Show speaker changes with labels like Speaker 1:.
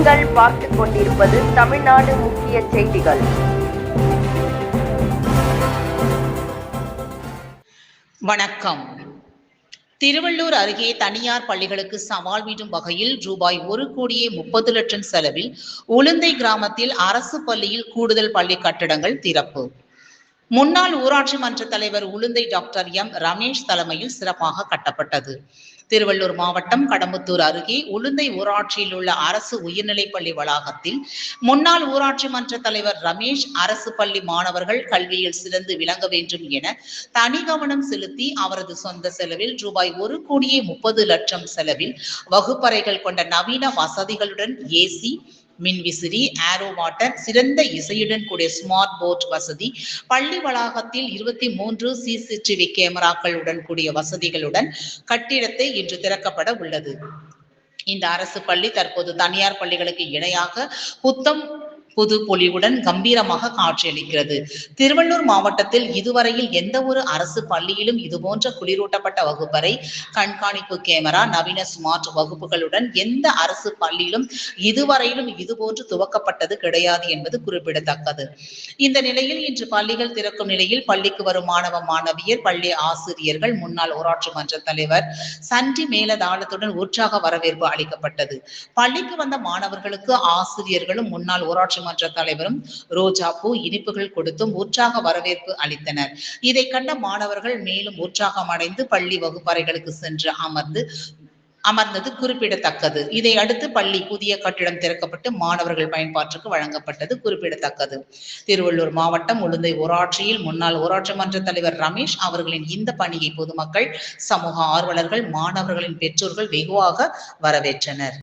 Speaker 1: நீங்கள் பார்த்துக் கொண்டிருப்பது தமிழ்நாடு முக்கிய செய்திகள்.
Speaker 2: வணக்கம். திருவள்ளூர் அருகே தனியார் பள்ளிகளுக்கு சவால் விடும் வகையில் ரூபாய் 1,30,00,000 செலவில் உளுந்தை கிராமத்தில் அரசு பள்ளியில் கூடுதல் பள்ளி கட்டடங்கள் திறப்பு. முன்னாள் ஊராட்சி மன்ற தலைவர் உளுந்தை டாக்டர் எம் ரமேஷ் தலைமையில் சிறப்பாக கட்டப்பட்டது. திருவள்ளூர் மாவட்டம் கடம்பத்தூர் அருகே உளுந்தை ஊராட்சியில் உள்ள அரசு உயர்நிலைப்பள்ளி வளாகத்தில் முன்னாள் ஊராட்சி மன்ற தலைவர் ரமேஷ் அரசு பள்ளி மாணவர்கள் கல்வியில் சிறந்து விளங்க வேண்டும் என தனி கவனம் செலுத்தி அவரது சொந்த செலவில் ரூபாய் 1,30,00,000 செலவில் வகுப்பறைகள் கொண்ட நவீன வசதிகளுடன் ஏசி, மின்விசிறி, ஏரோ வாட்டர், சிறந்த இசையுடன் கூடிய ஸ்மார்ட் போர்ட் வசதி, பள்ளி வளாகத்தில் 23 CCTV கேமராக்களுடன் கூடிய வசதிகளுடன் கட்டிடத்தை இன்று திறக்கப்பட உள்ளது. இந்த அரசு பள்ளி தற்போது தனியார் பள்ளிகளுக்கு இணையாக புத்தம் புது பொலிவுடன் கம்பீரமாக காட்சியளிக்கிறது. திருவள்ளூர் மாவட்டத்தில் இதுவரையில் எந்த ஒரு அரசு பள்ளியிலும் இதுபோன்ற குளிரூட்டப்பட்ட வகுப்பறை, கண்காணிப்பு கேமரா, நவீன ஸ்மார்ட் வகுப்புகளுடன் எந்த அரசு பள்ளியிலும் இதுவரையிலும் இதுபோன்று துவக்கப்பட்டது கிடையாது என்பது குறிப்பிடத்தக்கது. இந்த நிலையில் இன்று பள்ளிகள் திறக்கும் நிலையில் பள்ளிக்கு வரும் மாணவ மாணவியர், பள்ளி ஆசிரியர்கள், முன்னாள் ஊராட்சி மன்ற தலைவர் சண்டி மேலதாளத்துடன் உற்சாக வரவேற்பு அளிக்கப்பட்டது. பள்ளிக்கு வந்த மாணவர்களுக்கு ஆசிரியர்களும் முன்னாள் ஊராட்சி மன்ற தலைவரும் ரோஜா பூ, இனிப்புகள் கொடுத்தும் உற்சாக வரவேற்பு அளித்தனர். இதை கண்ட மாணவர்கள் மேலும் உற்சாகம் அடைந்து பள்ளி வகுப்பறைகளுக்கு சென்று அமர்ந்தது குறிப்பிடத்தக்கது. இதை அடுத்து பள்ளி புதிய கட்டிடம் திறக்கப்பட்டு மாணவர்கள் பயன்பாட்டுக்கு வழங்கப்பட்டது குறிப்பிடத்தக்கது. திருவள்ளூர் மாவட்டம் உளுந்தை ஊராட்சியில் முன்னாள் ஊராட்சி மன்ற தலைவர் ரமேஷ் அவர்களின் இந்த பணியை பொதுமக்கள், சமூக ஆர்வலர்கள், மாணவர்களின் பெற்றோர்கள் வெகுவாக வரவேற்றனர்.